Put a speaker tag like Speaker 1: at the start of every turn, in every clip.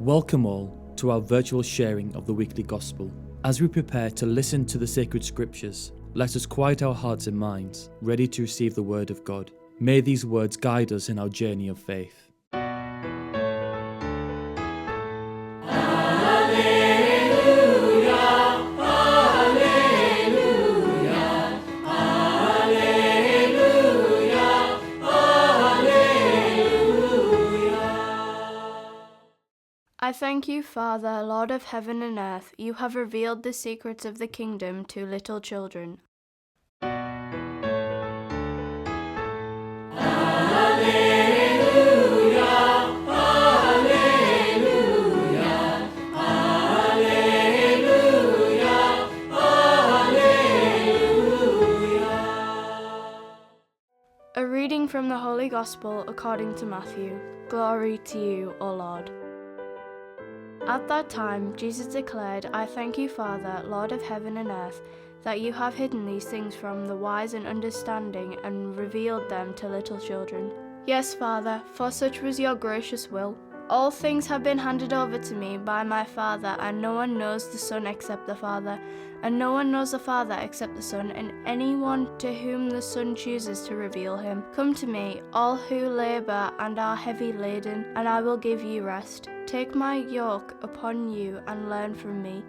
Speaker 1: Welcome all to our virtual sharing of the weekly gospel. As we prepare to listen to the sacred scriptures, let us quiet our hearts and minds, ready to receive the word of God. May these words guide us in our journey of faith.
Speaker 2: I thank you, Father, Lord of heaven and earth. You have revealed the secrets of the kingdom to little children. A reading from the Holy Gospel according to Matthew. Glory to you, O Lord. At that time, Jesus declared, I thank you, Father, Lord of heaven and earth, that you have hidden these things from the wise and understanding and revealed them to little children. Yes, Father, for such was your gracious will. All things have been handed over to me by my Father, and no one knows the Son except the Father, and no one knows the Father except the Son, and anyone to whom the Son chooses to reveal him. Come to me, all who labor and are heavy laden, and I will give you rest. Take my yoke upon you and learn from me,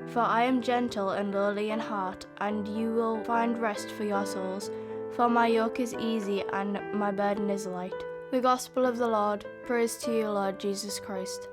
Speaker 2: for I am gentle and lowly in heart, and you will find rest for your souls. For my yoke is easy and my burden is light. The Gospel of the Lord. Praise to you, Lord Jesus Christ.